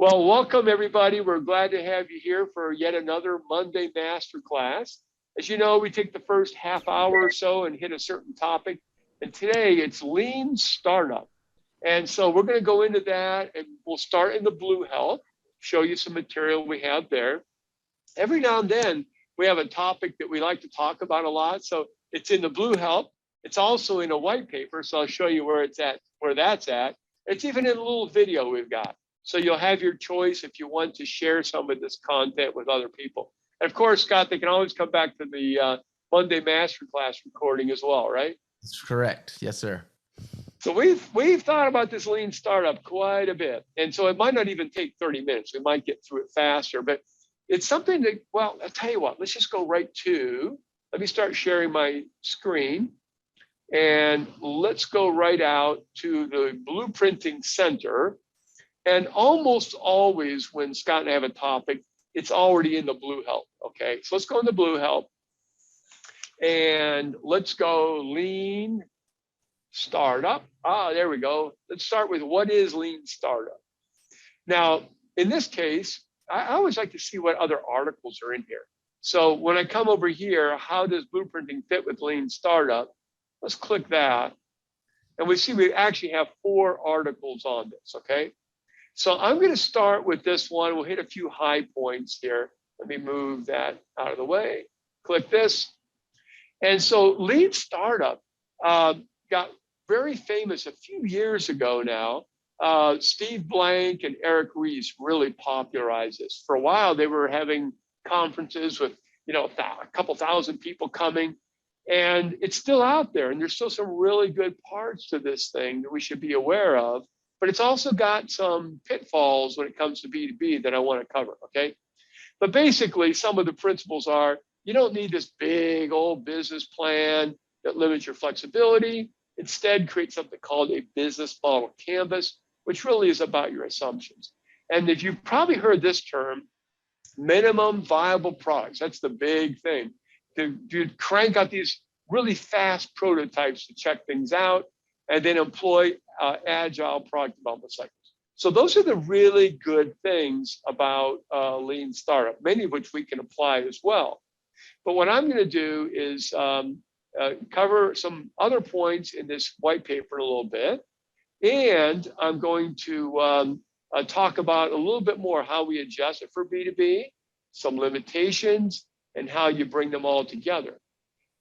Well, welcome everybody. We're glad to have you here for yet another Monday Masterclass. As you know, we take the first half hour or so and hit a certain topic. And today it's lean startup. And so we're going to go into that, and we'll start in the Blue Health, show you some material we have there. Every now and then we have a topic that we like to talk about a lot. So it's in the Blue Health. It's also in a white paper. So I'll show you where it's at, where that's at. It's even in a little video we've got. So you'll have your choice if you want to share some of this content with other people. And of course, Scott, they can always come back to the Monday Masterclass recording as well, right? That's correct. Yes, sir. So we've thought about this lean startup quite a bit. And so it might not even take 30 minutes. We might get through it faster, but it's something that, well, I'll tell you what, let's just go right to, let me start sharing my screen. And let's go right out to the Blueprinting Center. And almost always when Scott and I have a topic, it's already in the Blue Health, okay? So let's go in the Blue Health. And let's go lean startup. There we go. Let's start with what is lean startup. Now, in this case, I always like to see what other articles are in here. So when I come over here, how does blueprinting fit with lean startup? Let's click that. And we see we actually have 4 articles on this, okay? So I'm going to start with this one. We'll hit a few high points here. Let me move that out of the way. Click this. And so lean startup got very famous a few years ago now. Steve Blank and Eric Ries really popularized this. For a while, they were having conferences with, a couple thousand people coming, and it's still out there. And there's still some really good parts to this thing that we should be aware of, but it's also got some pitfalls when it comes to B2B that I want to cover, okay? But basically, some of the principles are, you don't need this big old business plan that limits your flexibility. Instead, create something called a business model canvas, which really is about your assumptions. And if you've probably heard this term, minimum viable products, that's the big thing. To crank out these really fast prototypes to check things out, and then employ agile product development cycles. So those are the really good things about lean startup, many of which we can apply as well. But what I'm going to do is cover some other points in this white paper a little bit. And I'm going to talk about a little bit more how we adjust it for B2B, some limitations, and how you bring them all together.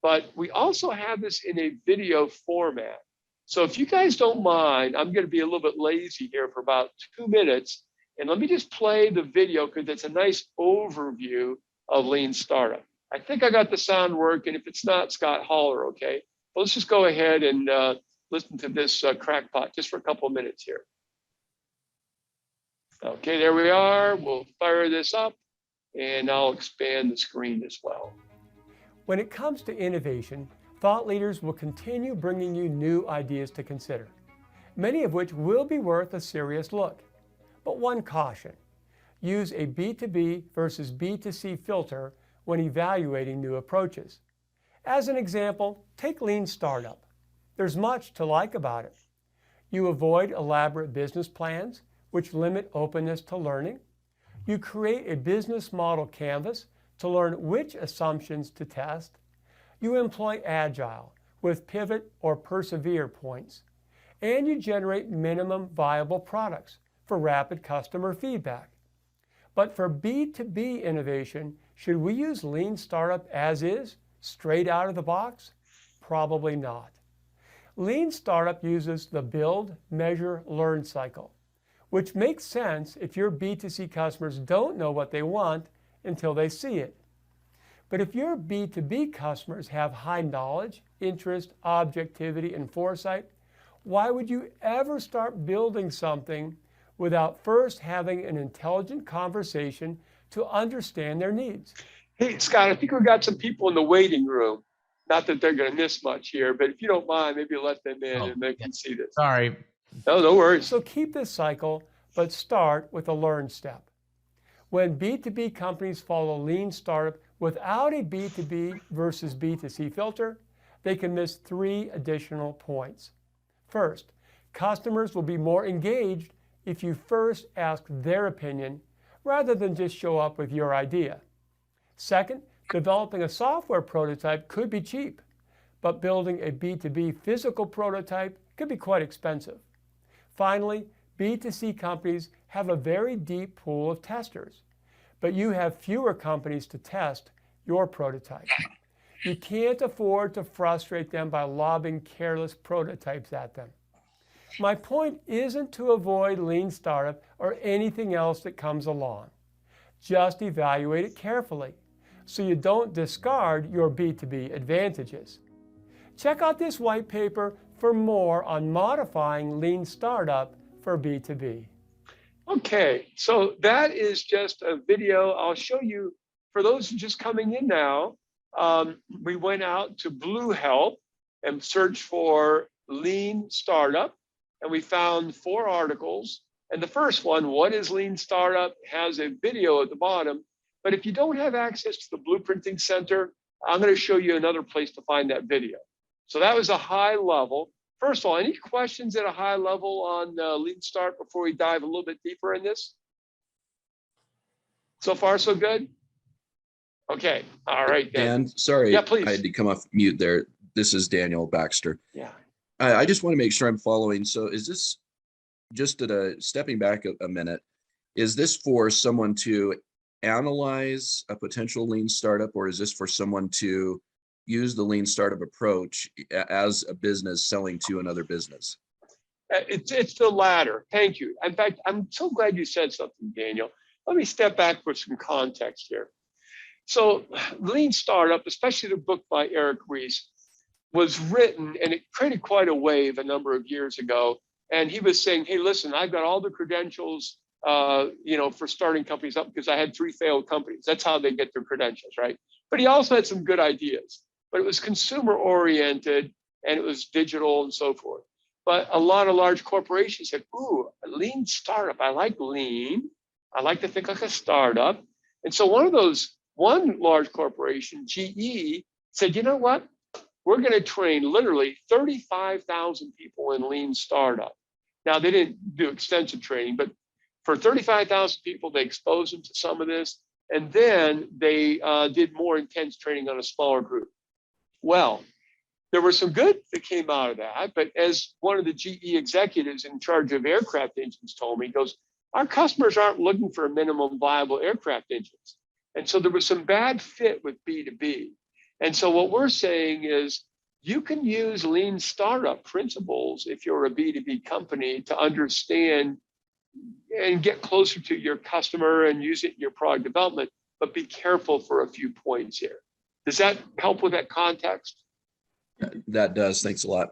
But we also have this in a video format. So if you guys don't mind, I'm going to be a little bit lazy here for about 2 minutes. And let me just play the video because it's a nice overview of lean startup. I think I got the sound working. If it's not, Scott, holler, okay? But let's just go ahead and listen to this crackpot just for a couple of minutes here. Okay, there we are. We'll fire this up, and I'll expand the screen as well. When it comes to innovation, thought leaders will continue bringing you new ideas to consider, many of which will be worth a serious look. But one caution: use a B2B versus B2C filter when evaluating new approaches. As an example, take lean startup. There's much to like about it. You avoid elaborate business plans, which limit openness to learning. You create a business model canvas to learn which assumptions to test. You employ agile with pivot or persevere points. And you generate minimum viable products for rapid customer feedback. But for B2B innovation, should we use lean startup as is, straight out of the box? Probably not. Lean startup uses the build, measure, learn cycle, which makes sense if your B2C customers don't know what they want until they see it. But if your B2B customers have high knowledge, interest, objectivity, and foresight, why would you ever start building something without first having an intelligent conversation to understand their needs? Hey, Scott, I think we've got some people in the waiting room. Not that they're going to miss much here, but if you don't mind, maybe let them in and they can see this. Sorry. No worries. So keep this cycle, but start with a learn step. When B2B companies follow lean startup without a B2B versus B2C filter, they can miss 3 additional points. First, customers will be more engaged if you first ask their opinion rather than just show up with your idea. Second, developing a software prototype could be cheap, but building a B2B physical prototype could be quite expensive. Finally, B2C companies have a very deep pool of testers, but you have fewer companies to test your prototype. You can't afford to frustrate them by lobbing careless prototypes at them. My point isn't to avoid lean startup or anything else that comes along. Just evaluate it carefully so you don't discard your B2B advantages. Check out this white paper for more on modifying lean startup for B2B. Okay, so that is just a video. I'll show you, for those just coming in now, we went out to Blue Help and searched for lean startup, and we found 4 articles. And the first one, What is Lean Startup?, has a video at the bottom. But if you don't have access to the Blueprinting Center, I'm going to show you another place to find that video. So that was a high level. First of all, any questions at a high level on Lean Start before we dive a little bit deeper in this? So far, so good? Okay, all right then. And sorry, Yeah, please. I had to come off mute there. This is Daniel Baxter. Yeah. I just want to make sure I'm following. So is this just stepping back a minute, is this for someone to analyze a potential lean startup, or is this for someone to use the lean startup approach as a business selling to another business? It's the latter. Thank you. In fact, I'm so glad you said something, Daniel. Let me step back for some context here. So Lean Startup, especially the book by Eric Ries, was written, and it created quite a wave a number of years ago. And he was saying, hey, listen, I've got all the credentials for starting companies up because I had 3 failed companies. That's how they get their credentials, right? But he also had some good ideas. But it was consumer oriented and it was digital and so forth. But a lot of large corporations said, ooh, a lean startup. I like lean. I like to think like a startup. And so one large corporation, GE, said, you know what? We're going to train literally 35,000 people in lean startup. Now, they didn't do extensive training, but for 35,000 people, they exposed them to some of this. And then they did more intense training on a smaller group. Well, there was some good that came out of that, but as one of the GE executives in charge of aircraft engines told me, he goes, our customers aren't looking for minimum viable aircraft engines. And so there was some bad fit with B2B. And so what we're saying is you can use lean startup principles if you're a B2B company to understand and get closer to your customer and use it in your product development, but be careful for a few points here. Does that help with that context? That does. Thanks a lot.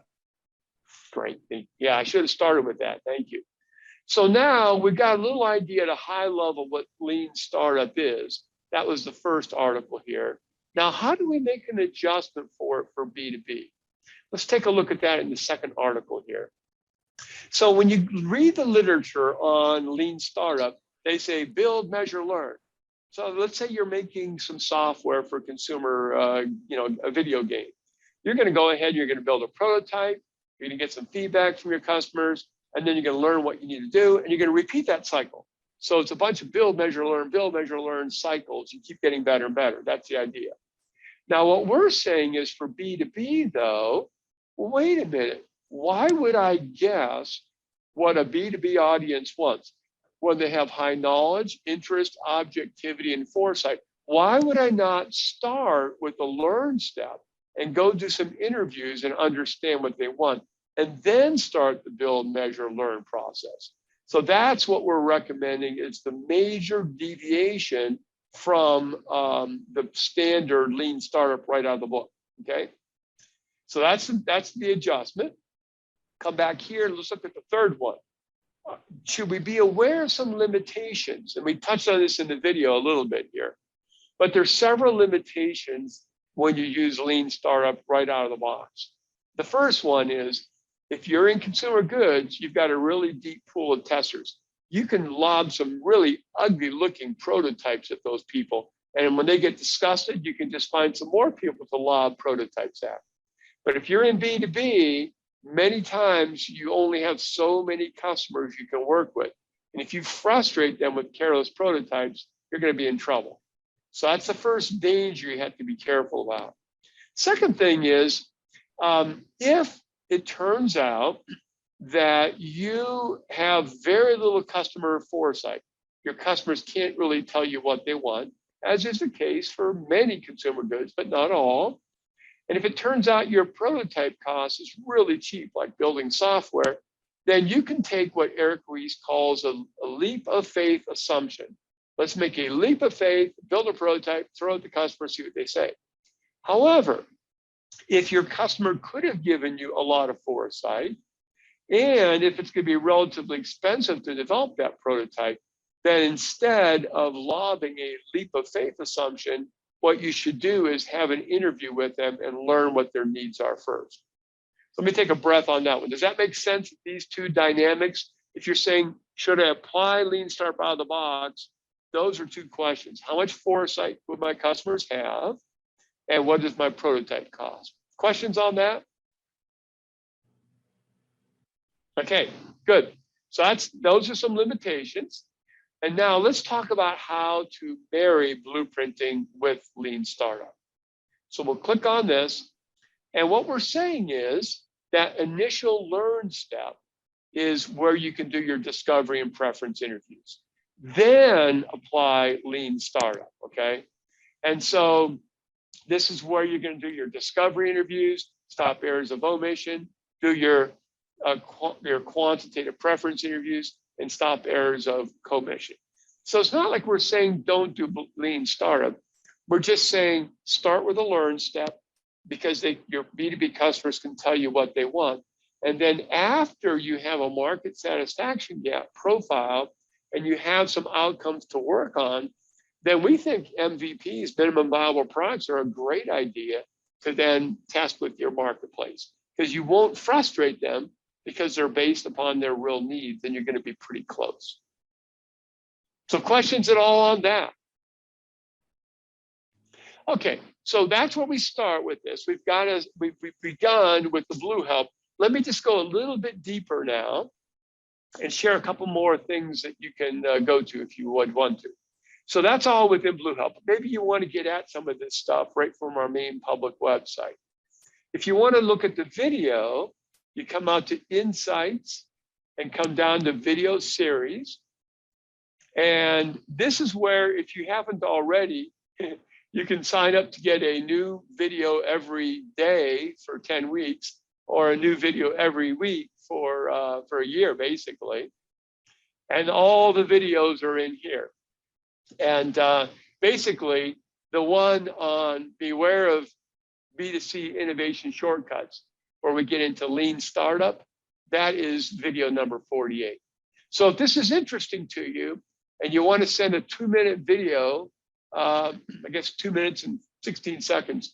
Great. Yeah, I should have started with that. Thank you. So now we've got a little idea at a high level what lean startup is. That was the first article here. Now, how do we make an adjustment for it for B2B? Let's take a look at that in the second article here. So when you read the literature on lean startup, they say build, measure, learn. So let's say you're making some software for consumer, a video game. You're going to go ahead, you're going to build a prototype, you're going to get some feedback from your customers, and then you're going to learn what you need to do, and you're going to repeat that cycle. So it's a bunch of build, measure, learn cycles. You keep getting better and better. That's the idea. Now, what we're saying is for B2B, though, wait a minute. Why would I guess what a B2B audience wants? When they have high knowledge, interest, objectivity, and foresight. Why would I not start with the learn step and go do some interviews and understand what they want, and then start the build, measure, learn process? So that's what we're recommending. It's the major deviation from the standard lean startup right out of the book, okay? So that's the adjustment. Come back here, let's look at the third one. Should we be aware of some limitations? And we touched on this in the video a little bit here, but there's several limitations when you use lean startup right out of the box. The first one is, if you're in consumer goods, you've got a really deep pool of testers. You can lob some really ugly looking prototypes at those people. And when they get disgusted, you can just find some more people to lob prototypes at. But if you're in B2B, many times you only have so many customers you can work with. And if you frustrate them with careless prototypes, you're going to be in trouble. So that's the first danger you have to be careful about. Second thing is, if it turns out that you have very little customer foresight, your customers can't really tell you what they want, as is the case for many consumer goods, but not all. And if it turns out your prototype cost is really cheap, like building software, then you can take what Eric Ries calls a leap of faith assumption. Let's make a leap of faith, build a prototype, throw it to the customer, see what they say. However, if your customer could have given you a lot of foresight, and if it's going to be relatively expensive to develop that prototype, then instead of lobbing a leap of faith assumption, what you should do is have an interview with them and learn what their needs are first. Let me take a breath on that one. Does that make sense? These two dynamics, if you're saying, should I apply Lean Startup out of the box? Those are two questions. How much foresight would my customers have? And what does my prototype cost? Questions on that? Okay, good. So those are some limitations. And now let's talk about how to marry blueprinting with Lean Startup. So we'll click on this. And what we're saying is that initial learn step is where you can do your discovery and preference interviews. Then apply Lean Startup, okay? And so this is where you're going to do your discovery interviews, stop errors of omission, do your quantitative preference interviews, and stop errors of commission. So it's not like we're saying don't do Lean Startup. We're just saying start with a learn step, because your B2B customers can tell you what they want. And then after you have a market satisfaction gap profile and you have some outcomes to work on, then we think MVPs, minimum viable products, are a great idea to then test with your marketplace, because you won't frustrate them because they're based upon their real needs, and you're going to be pretty close. So questions at all on that? Okay, so that's where we start with this. We've begun with the Blue Help. Let me just go a little bit deeper now and share a couple more things that you can go to if you would want to. So that's all within Blue Help. Maybe you want to get at some of this stuff right from our main public website. If you want to look at the video, you come out to Insights and come down to Video Series. And this is where, if you haven't already, you can sign up to get a new video every day for 10 weeks, or a new video every week for a year, basically. And all the videos are in here. And basically, the one on Beware of B2C Innovation Shortcuts, where we get into Lean Startup, that is video number 48. So if this is interesting to you and you want to send a 2-minute video, I guess 2 minutes and 16 seconds,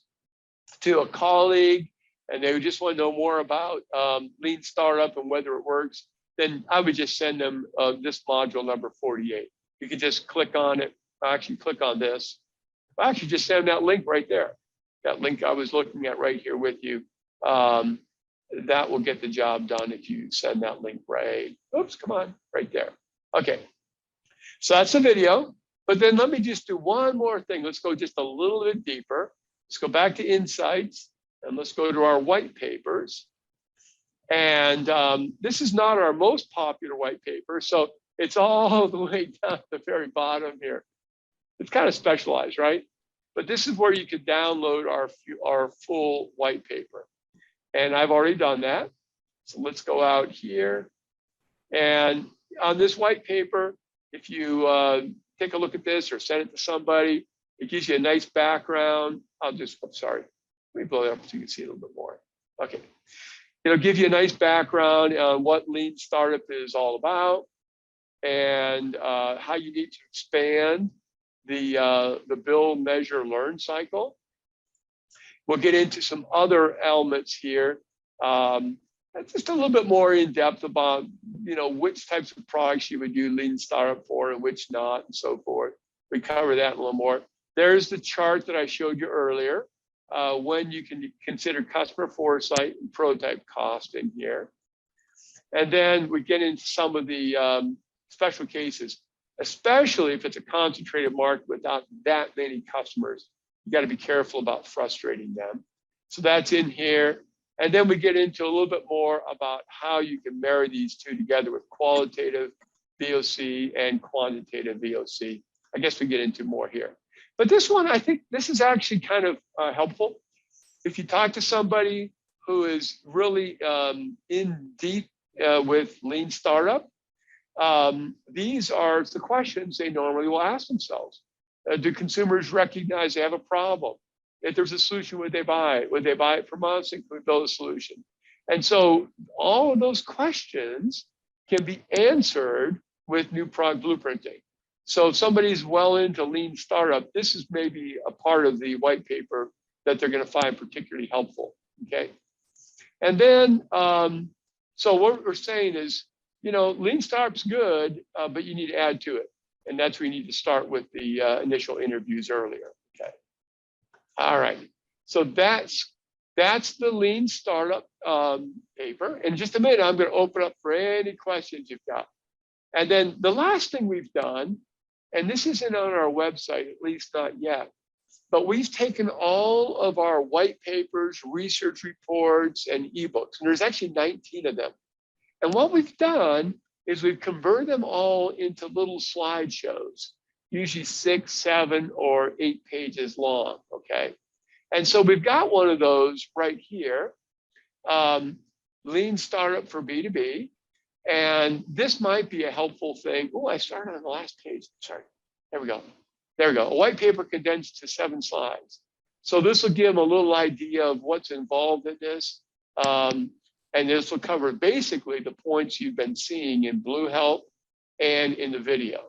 to a colleague, and they just want to know more about Lean Startup and whether it works, then I would just send them this module number 48. You can just click on it. Actually, click on this. Actually, just send that link right there. That link I was looking at right here with you. That will get the job done if you send that link right. Oops, come on, right there. Okay, so that's the video. But then let me just do one more thing. Let's go just a little bit deeper. Let's go back to Insights, and let's go to our white papers. And this is not our most popular white paper, so it's all the way down at the very bottom here. It's kind of specialized, right? But this is where you could download our full white paper. And I've already done that. So let's go out here. And on this white paper, if you take a look at this or send it to somebody, it gives you a nice background. I'm sorry. Let me blow it up so you can see a little bit more. Okay. It'll give you a nice background on what Lean Startup is all about, and how you need to expand the build, measure, learn cycle. We'll get into some other elements here, just a little bit more in depth about which types of products you would do Lean Startup for and which not, and so forth. We cover that a little more. There's the chart that I showed you earlier. when you can consider customer foresight and prototype cost in here. And then we get into some of the special cases, especially if it's a concentrated market without that many customers. You got to be careful about frustrating them. So that's in here. And then we get into a little bit more about how you can marry these two together with qualitative VOC and quantitative VOC. I guess we get into more here. But this one, I think this is actually kind of helpful. If you talk to somebody who is really in deep with lean startup, these are the questions they normally will ask themselves. Do consumers recognize they have a problem? If there's a solution, would they buy it? Would they buy it from us? And can we build a solution? And so all of those questions can be answered with new product blueprinting. So if somebody's well into lean startup, this is maybe a part of the white paper that they're going to find particularly helpful. Okay. And then, so what we're saying is, you know, lean startup's good, but you need to add to it. And that's where you need to start with the initial interviews earlier. Okay. All right. So that's the lean startup paper. In just a minute, I'm going to open up for any questions you've got. And then the last thing we've done, and this isn't on our website, at least not yet, but we've taken all of our white papers, research reports, and ebooks, and there's actually 19 of them. And what we've done is we've converted them all into little slideshows, usually 6, 7, or 8 pages long, okay? And so we've got one of those right here, Lean Startup for B2B. And this might be a helpful thing. Oh, I started on the last page. Sorry. There we go. There we go. A white paper condensed to 7 slides. So this will give them a little idea of what's involved in this. And this will cover basically the points you've been seeing in Blue Help and in the video.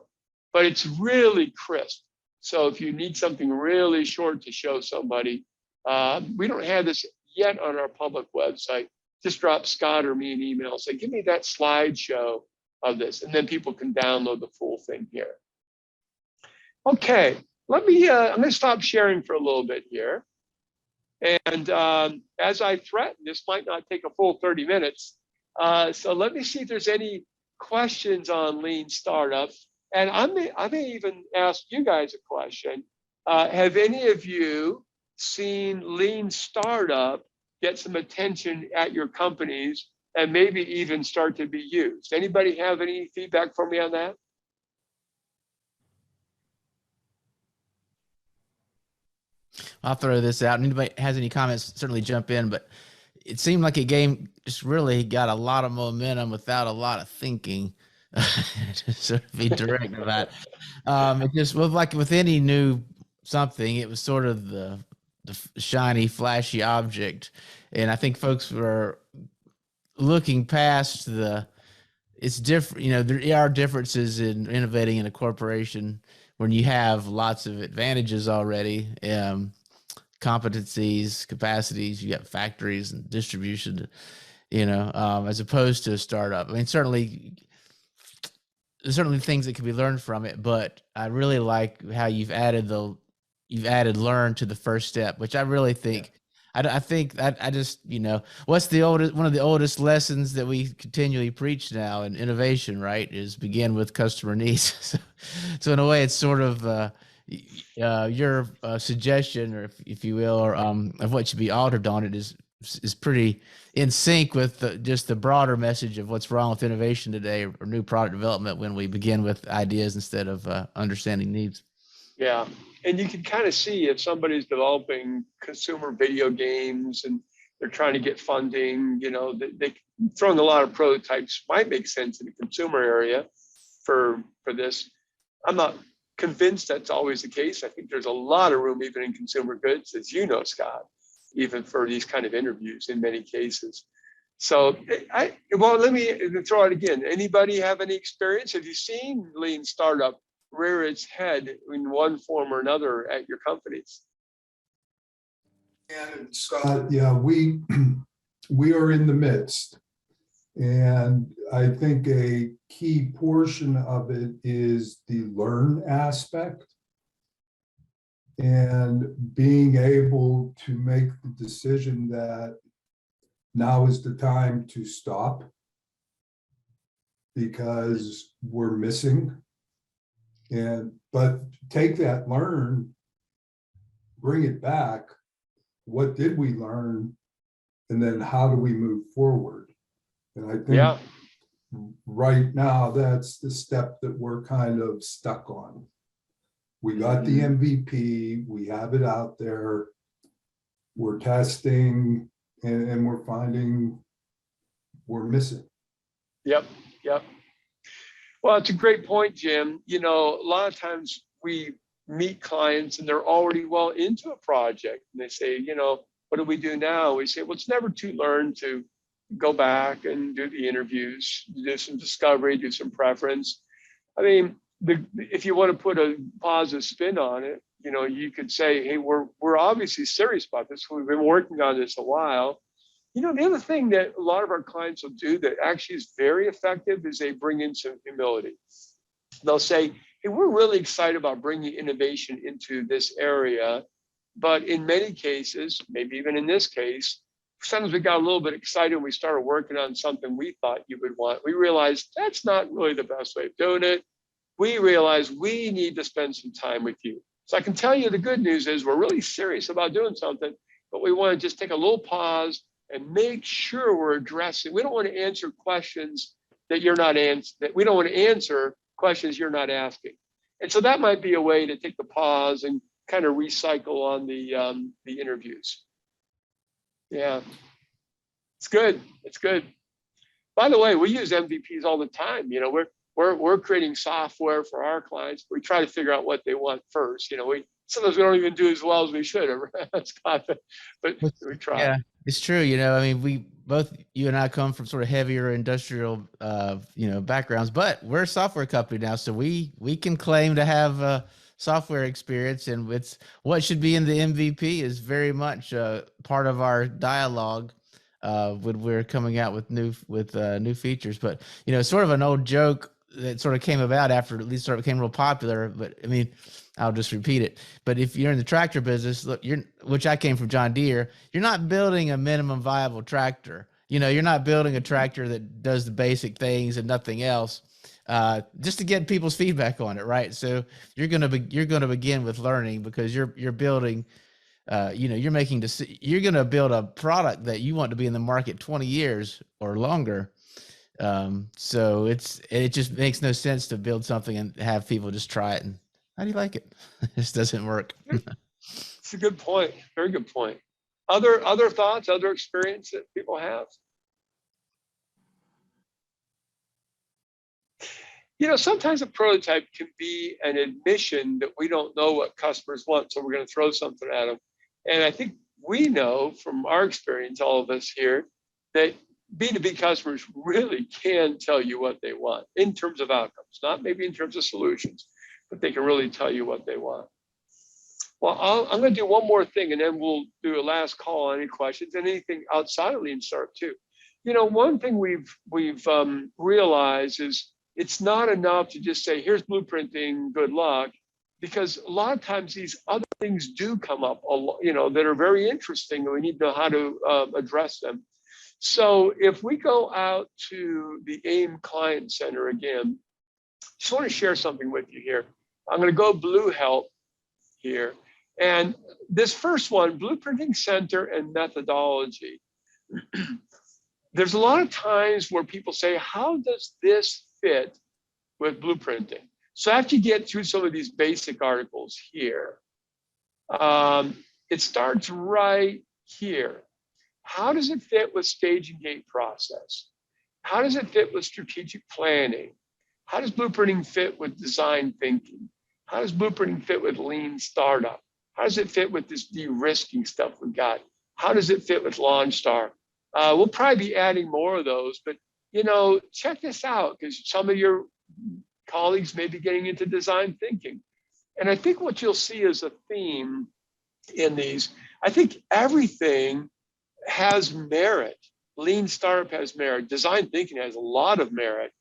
But it's really crisp. So if you need something really short to show somebody, we don't have this yet on our public website. Just drop Scott or me an email, say, give me that slideshow of this, and then people can download the full thing here. Okay, let me, I'm gonna stop sharing for a little bit here. And as I threatened, this might not take a full 30 minutes. So let me see if there's any questions on lean startup. And I may even ask you guys a question. Have any of you seen lean startup get some attention at your companies and maybe even start to be used? Anybody have any feedback for me on that? I'll throw this out. Anybody has any comments, certainly jump in, but it seemed like a game just really got a lot of momentum without a lot of thinking. To sort of be direct about it. It just was like with any new something, it was sort of the shiny, flashy object. And I think folks were looking past it's different, you know, there are differences in innovating in a corporation when you have lots of advantages already, competencies, capacities, you got factories and distribution, you know, as opposed to a startup. I mean, there's certainly things that can be learned from it, but I really like how you've added learn to the first step, which I really think, I think I just, you know, one of the oldest lessons that we continually preach now in innovation, right, is begin with customer needs. So in a way, it's sort of your suggestion, or if you will, or of what should be altered on it is pretty in sync with just the broader message of what's wrong with innovation today, or new product development, when we begin with ideas instead of understanding needs. Yeah. And you can kind of see if somebody's developing consumer video games and they're trying to get funding, you know, they throwing a lot of prototypes might make sense in the consumer area for this. I'm not convinced that's always the case. I think there's a lot of room even in consumer goods, as you know, Scott, even for these kind of interviews in many cases. So well, let me throw it again. Anybody have any experience? Have you seen lean startup rear its head in one form or another at your companies? And Scott, yeah, we are in the midst. And I think a key portion of it is the learn aspect. and being able to make the decision that now is the time to stop because we're missing. But take that, learn, bring it back. What did we learn? And then how do we move forward? And I think right now, that's the step that we're kind of stuck on. We got the MVP, we have it out there, we're testing, and we're finding we're missing. Yep. Well, it's a great point, Jim. You know, a lot of times we meet clients and they're already well into a project and they say, you know, what do we do now? We say, well, it's never too late to go back and do the interviews, do some discovery, do some preference. I mean, if you want to put a positive spin on it, you know, you could say, hey, we're obviously serious about this. We've been working on this a while. You know, the other thing that a lot of our clients will do that actually is very effective is they bring in some humility. They'll say, hey, we're really excited about bringing innovation into this area. But in many cases, maybe even in this case, sometimes we got a little bit excited when we started working on something we thought you would want. We realized that's not really the best way of doing it. We realized we need to spend some time with you. So I can tell you the good news is we're really serious about doing something, but we want to just take a little pause and make sure we're addressing. We don't want to answer questions that you're not that we don't want to answer questions you're not asking. And so that might be a way to take the pause and kind of recycle on the interviews. Yeah, it's good. It's good. By the way, we use MVPs all the time. You know, we're creating software for our clients. We try to figure out what they want first. You know, sometimes we don't even do as well as we should, Scott, but we try. Yeah, it's true. You know, I mean, you and I come from sort of heavier industrial, backgrounds, but we're a software company now, so we can claim to have software experience, and it's what should be in the MVP is very much part of our dialogue when we're coming out with new features. But you know, sort of an old joke that sort of came about after at least sort of became real popular. But I mean, I'll just repeat it. But if you're in the tractor business, look, which I came from John Deere, you're not building a minimum viable tractor. You know, you're not building a tractor that does the basic things and nothing else. Just to get people's feedback on it, right? So you're gonna begin with learning because you're building, you're gonna build a product that you want to be in the market 20 years or longer. So it just makes no sense to build something and have people just try it and how do you like it? It just doesn't work. It's a good point. Very good point. Other thoughts, other experience that people have? You know, sometimes a prototype can be an admission that we don't know what customers want, so we're going to throw something at them. And I think we know from our experience, all of us here, that B2B customers really can tell you what they want in terms of outcomes, not maybe in terms of solutions, but they can really tell you what they want. Well, I'm going to do one more thing, and then we'll do a last call on any questions and anything outside of Lean Startup too. You know, one thing we've realized is it's not enough to just say, here's blueprinting, good luck, because a lot of times these other things do come up, you know, that are very interesting, and we need to know how to address them. So if we go out to the AIM Client Center again, just want to share something with you here. I'm going to go Blue Help here. And this first one, Blueprinting Center and Methodology. There's a lot of times where people say, how does this fit with blueprinting? So after you get through some of these basic articles here, it starts right here. How does it fit with stage and gate process? How does it fit with strategic planning? How does blueprinting fit with design thinking? How does blueprinting fit with lean startup? How does it fit with this de-risking stuff we got? How does it fit with LaunchStar? We'll probably be adding more of those, but you know, check this out because some of your colleagues may be getting into design thinking. And I think what you'll see as a theme in these, I think everything has merit. Lean startup has merit. Design thinking has a lot of merit,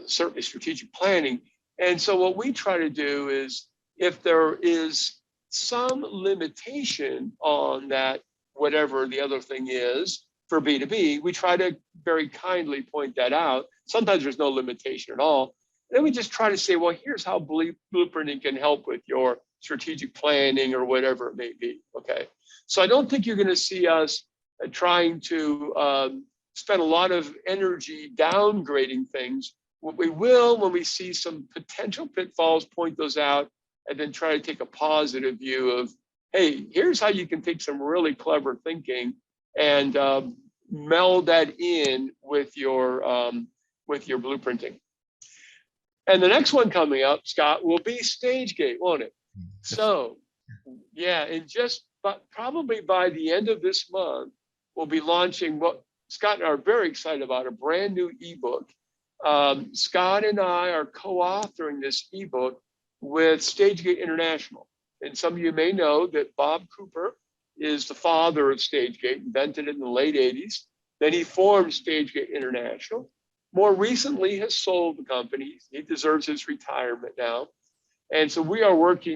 certainly strategic planning. And so what we try to do is if there is some limitation on that, whatever the other thing is for B2B, we try to very kindly point that out. Sometimes there's no limitation at all. And then we just try to say, well, here's how blueprinting can help with your strategic planning or whatever it may be. Okay. So I don't think you're going to see us trying to spend a lot of energy downgrading things. What we will, when we see some potential pitfalls, point those out and then try to take a positive view of, hey, here's how you can take some really clever thinking and meld that in with your blueprinting. And the next one coming up, Scott, will be StageGate, won't it? So, yeah, and probably by the end of this month, we'll be launching what Scott and I are very excited about, a brand new ebook. Scott and I are co-authoring this ebook with StageGate International. And some of you may know that Bob Cooper is the father of StageGate, invented it in the late 80s. Then he formed StageGate International. More recently has sold the company. He deserves his retirement now. And so we have worked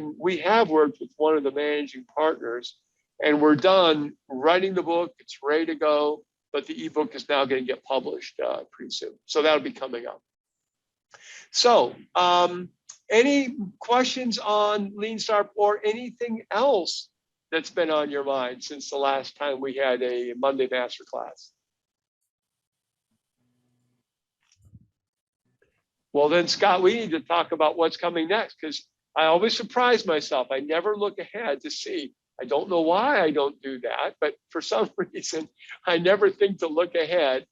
with one of the managing partners, and we're done writing the book. It's ready to go, but the ebook is now going to get published pretty soon. So that'll be coming up. So any questions on Lean Startup or anything else that's been on your mind since the last time we had a Monday Masterclass? Well, then, Scott, we need to talk about what's coming next, because I always surprise myself. I never look ahead to see. I don't know why I don't do that, but for some reason, I never think to look ahead.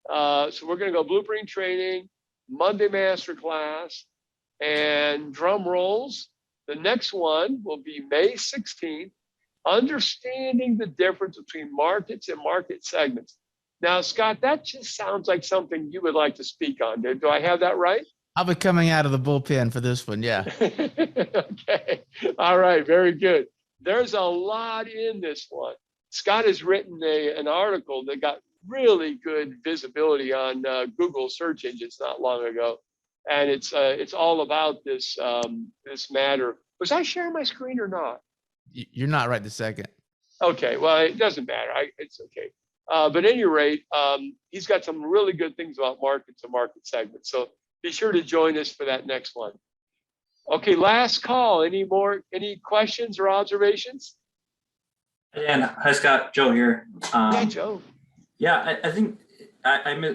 So we're going to go blueprinting training, Monday Masterclass, and drum rolls. The next one will be May 16th, understanding the difference between markets and market segments. Now, Scott, that just sounds like something you would like to speak on. Do I have that right? I'll be coming out of the bullpen for this one. Yeah. Okay. All right. Very good. There's a lot in this one. Scott has written an article that got really good visibility on Google search engines not long ago. And it's all about this matter. Was I sharing my screen or not? You're not right this second. Okay. Well, it doesn't matter. It's okay. But at any rate, he's got some really good things about markets and market segments. So be sure to join us for that next one. Okay, last call. Any questions or observations? And hi, Scott. Joe here. Yeah, Joe. Yeah, I think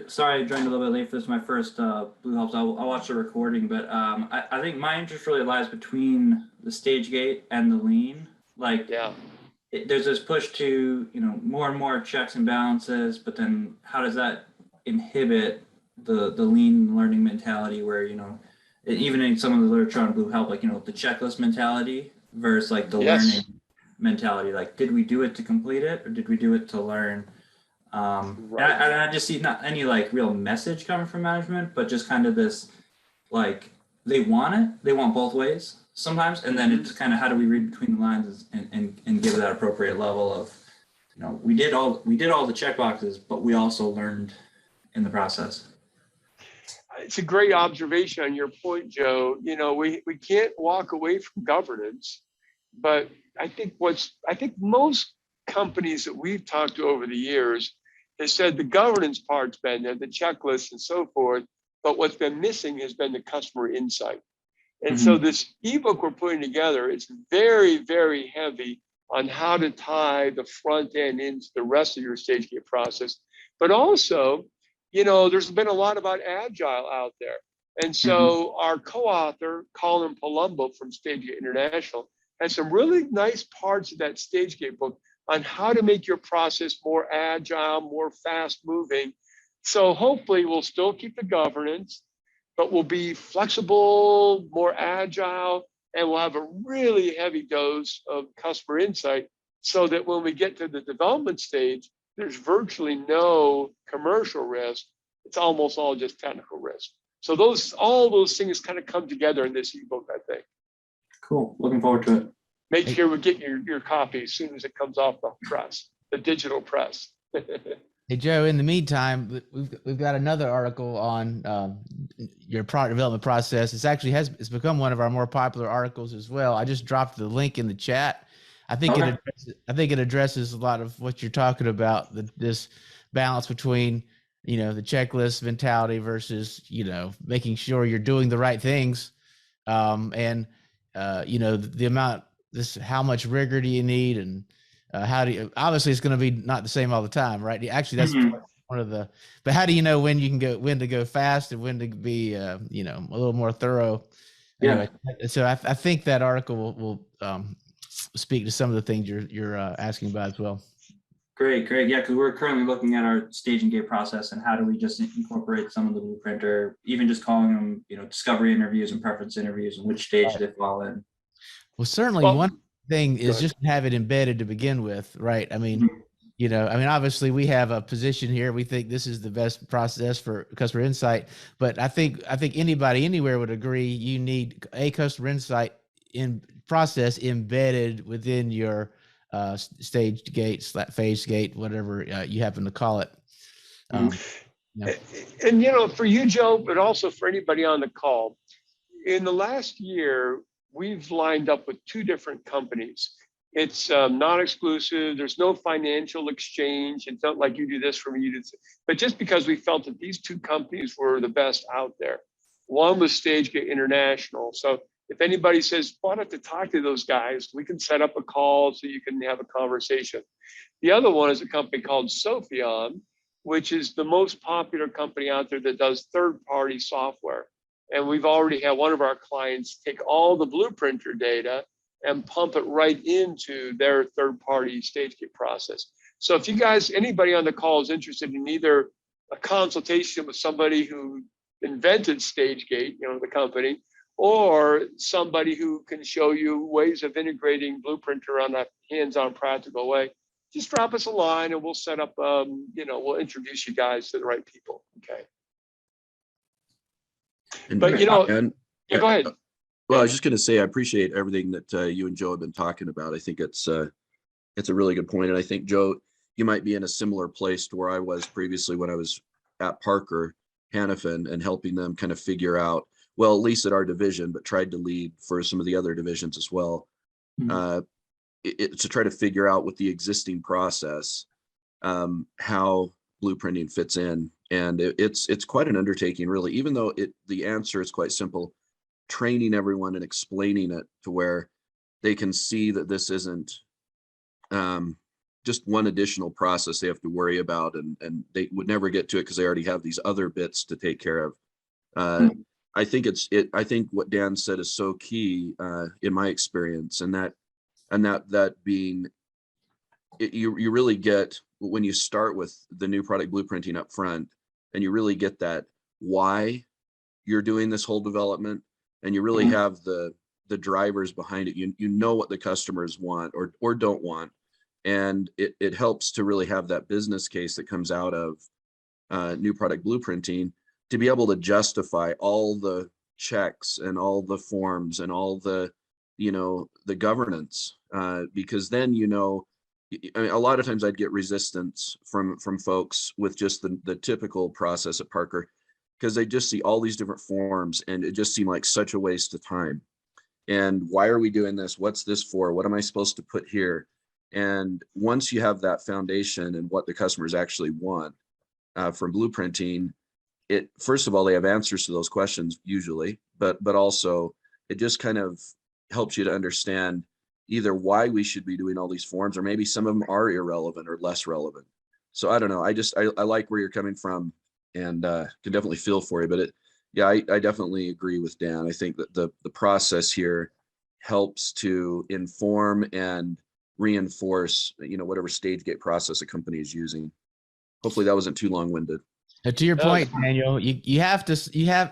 sorry, I joined a little bit late. This is my first Blue Helps. I'll watch the recording, but I think my interest really lies between the StageGate and the Lean. Like, yeah. There's this push to, more and more checks and balances, but then how does that inhibit the Lean learning mentality where, even in some of the literature on Blue Help, like, the checklist mentality versus like the learning mentality. Like, did we do it to complete it or did we do it to learn? Right. And I just see not any like real message coming from management, but just kind of this, like, they want both ways sometimes, and then it's kind of how do we read between the lines and give that appropriate level of, we did all the check boxes, but we also learned in the process. It's a great observation on your point, Joe. We can't walk away from governance, but I think most companies that we've talked to over the years has said the governance part's been there, the checklists and so forth, but what's been missing has been the customer insight. And so this ebook we're putting together, it's very, very heavy on how to tie the front end into the rest of your StageGate process. But also, there's been a lot about Agile out there. And so our co-author, Colin Palumbo from StageGate International, has some really nice parts of that StageGate book on how to make your process more agile, more fast moving. So hopefully we'll still keep the governance, but we'll be flexible, more agile, and we'll have a really heavy dose of customer insight so that when we get to the development stage, there's virtually no commercial risk. It's almost all just technical risk. So all those things kind of come together in this ebook, I think. Cool. Looking forward to it. Make sure we get your copy as soon as it comes off the press, the digital press. Hey Joe, in the meantime, we've got another article on your product development process. It's become one of our more popular articles as well. I just dropped the link in the chat. I think Okay. I think it addresses a lot of what you're talking about, this balance between, the checklist mentality versus, making sure you're doing the right things. And the amount, how much rigor do you need, and how do you, obviously it's going to be not the same all the time, right? Actually, that's Mhm. one of the, but how do you know when to go fast and when to be, a little more thorough? Yeah. Anyway, so I think that article will speak to some of the things you're asking about as well. Great. Yeah, because we're currently looking at our staging gate process and how do we just incorporate some of the blueprint, or even just calling them, discovery interviews and preference interviews, and which stage they fall in. Well, certainly Well, one thing is ahead. just have it embedded to begin with, right? I mean, Mhm. obviously we have a position here. We think this is the best process for customer insight, but I think anybody anywhere would agree you need a customer insight in process embedded within your stage gate, phase gate, whatever you happen to call it. Yeah. And for you, Joe, but also for anybody on the call, in the last year, we've lined up with two different companies. It's non-exclusive. There's no financial exchange. It's not like you do this for me, you do this. But just because we felt that these two companies were the best out there. One was StageGate International. So if anybody says, why don't to talk to those guys, we can set up a call so you can have a conversation. The other one is a company called Sophion, which is the most popular company out there that does third-party software. And we've already had one of our clients take all the blueprinter data and pump it right into their third-party StageGate process. So if you guys, anybody on the call is interested in either a consultation with somebody who invented StageGate, the company, or somebody who can show you ways of integrating blueprinter on a hands-on practical way, just drop us a line and we'll set up, we'll introduce you guys to the right people. Okay. But Yeah, go ahead. Well, I was just going to say, I appreciate everything that you and Joe have been talking about. I think it's a really good point. And I think, Joe, you might be in a similar place to where I was previously when I was at Parker Hannafin and helping them kind of figure out, well, at least at our division, but tried to lead for some of the other divisions as well, to try to figure out with the existing process how blueprinting fits in. And it's quite an undertaking, really, even though the answer is quite simple. Training everyone and explaining it to where they can see that this isn't just one additional process they have to worry about, and they would never get to it because they already have these other bits to take care of. I think I think what Dan said is so key in my experience, and that being, you really get, when you start with the new product blueprinting up front, and you really get that why you're doing this whole development, and you really have the drivers behind it. You know what the customers want or don't want, and it helps to really have that business case that comes out of new product blueprinting to be able to justify all the checks and all the forms and all the the governance, because then I mean, a lot of times I'd get resistance from folks with just the typical process at Parker, because they just see all these different forms and it just seemed like such a waste of time. And why are we doing this? What's this for? What am I supposed to put here? And once you have that foundation and what the customers actually want from blueprinting, first of all, they have answers to those questions usually, but also it just kind of helps you to understand either why we should be doing all these forms, or maybe some of them are irrelevant or less relevant. So I don't know. I like where you're coming from, and can definitely feel for you. But I definitely agree with Dan. I think that the process here helps to inform and reinforce, whatever stage gate process a company is using. Hopefully that wasn't too long-winded. To your point, Daniel, you have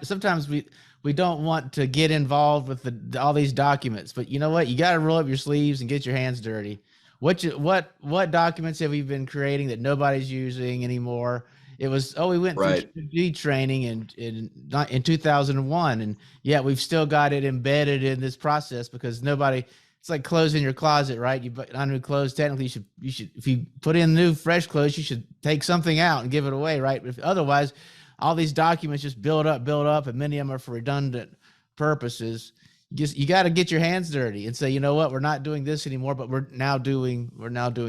sometimes we don't want to get involved with all these documents, but you know what? You got to roll up your sleeves and get your hands dirty. What documents have we been creating that nobody's using anymore? It was, we went through QD training in 2001, and yet we've still got it embedded in this process because nobody it's like clothes in your closet, right? You put on new clothes. Technically, you should if you put in new fresh clothes, you should take something out and give it away, right? If otherwise, all these documents just build up, and many of them are for redundant purposes. You got to get your hands dirty and say, you know what, we're not doing this anymore, but we're now doing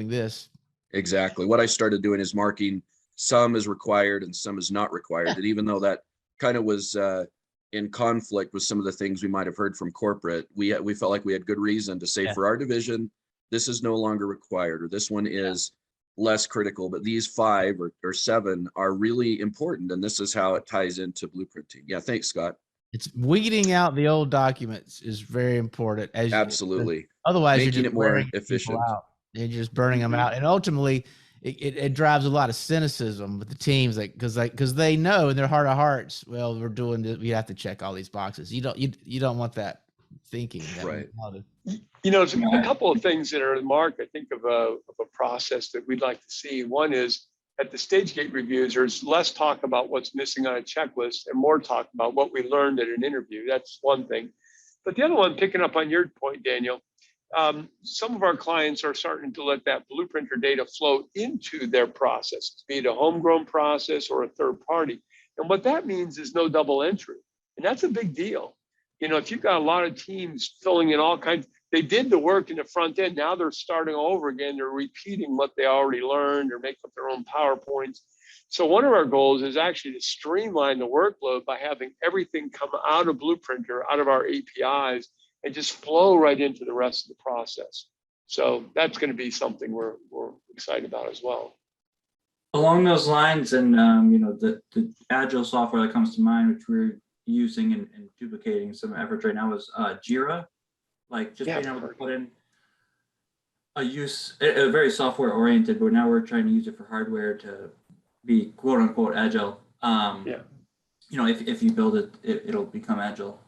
this. Exactly. What I started doing is marking some is required and some is not required. And even though that kind of was in conflict with some of the things we might have heard from corporate, we felt like we had good reason to say for our division, this is no longer required, or this one is less critical, but these 5 or 7 are really important. And this is how it ties into blueprinting. Yeah. Thanks, Scott. It's weeding out the old documents is very important. Absolutely. Otherwise, Making you're just it more wearing efficient. people out. You're just burning them out, and ultimately, it drives a lot of cynicism with the teams, because they know in their heart of hearts, well, we're doing this. We have to check all these boxes. You don't want that thinking. Right. It's a couple of things that are, Mark, I think of a process that we'd like to see. One is at the stage gate reviews, there's less talk about what's missing on a checklist and more talk about what we learned at an interview. That's one thing. But the other one, picking up on your point, Daniel, some of our clients are starting to let that blueprinter data flow into their processes, be it a homegrown process or a third party. And what that means is no double entry. And that's a big deal. If you've got a lot of teams filling in all kinds, they did the work in the front end. Now they're starting over again. They're repeating what they already learned or make up their own PowerPoints. So one of our goals is actually to streamline the workload by having everything come out of Blueprinter, out of our APIs, and just flow right into the rest of the process. So that's going to be something we're excited about as well. Along those lines, and the agile software that comes to mind, which we're using and duplicating some efforts right now, is Jira. Like just being able to put in a very software oriented, but now we're trying to use it for hardware to be quote unquote agile. If you build it, it'll become agile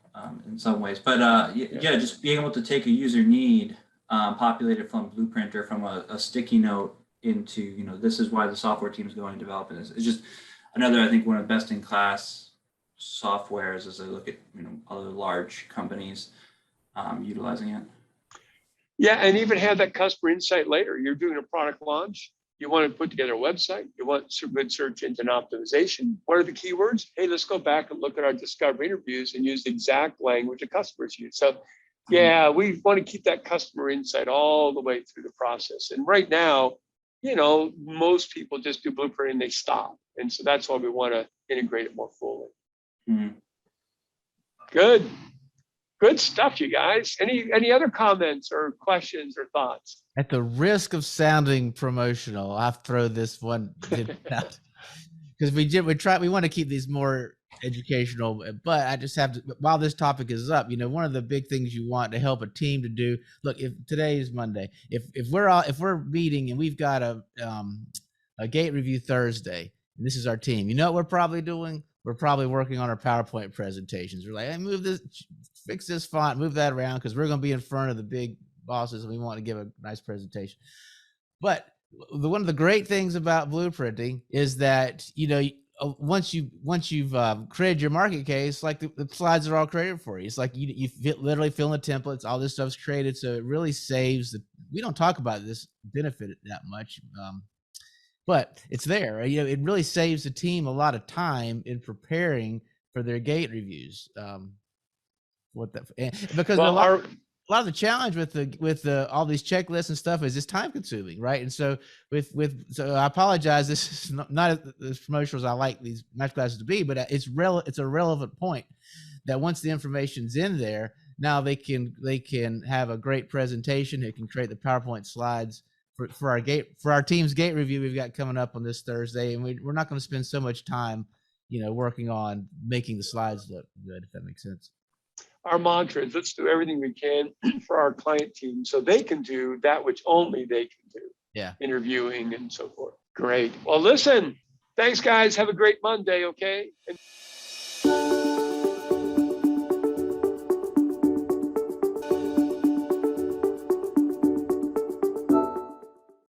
in some ways. But just being able to take a user need, populate it from Blueprinter, from a sticky note into, this is why the software team is going to develop it. It's just another, I think, one of the best in class softwares as I look at, other large companies utilizing it. Yeah, and even have that customer insight later. You're doing a product launch. You want to put together a website. You want some good search engine optimization. What are the keywords? Hey, let's go back and look at our discovery interviews and use the exact language that customers use. So yeah, we want to keep that customer insight all the way through the process. And right now, most people just do Blueprint and they stop. And so that's why we want to integrate it more fully. Good stuff, you guys. Any other comments or questions or thoughts? At the risk of sounding promotional, I'll throw this one out because we want to keep these more educational, but I just have to, while this topic is up, one of the big things you want to help a team to do, look, if today is Monday, if we're meeting and we've got a gate review Thursday, and this is our team, what we're probably doing? We're probably working on our PowerPoint presentations. We're like, hey, move this, fix this font, move that around, because we're going to be in front of the big bosses and we want to give a nice presentation. But one of the great things about blueprinting is that, once you've created your market case, like the slides are all created for you. It's like you literally fill in the templates, all this stuff's created. So it really saves we don't talk about this benefit that much. But it's there. It really saves the team a lot of time in preparing for their gate reviews. Because a lot of the challenge with all these checklists and stuff is it's time consuming, right? And so so I apologize. This is not as promotional as I like these match classes to be, but it's a relevant point that once the information's in there, now they can have a great presentation. It can create the PowerPoint slides for our team's gate review we've got coming up on this Thursday, and we're not going to spend so much time, working on making the slides look good, if that makes sense. Our mantra is let's do everything we can for our client team so they can do that which only they can do. Yeah. Interviewing and so forth. Great. Well, listen, thanks guys. Have a great Monday. Okay.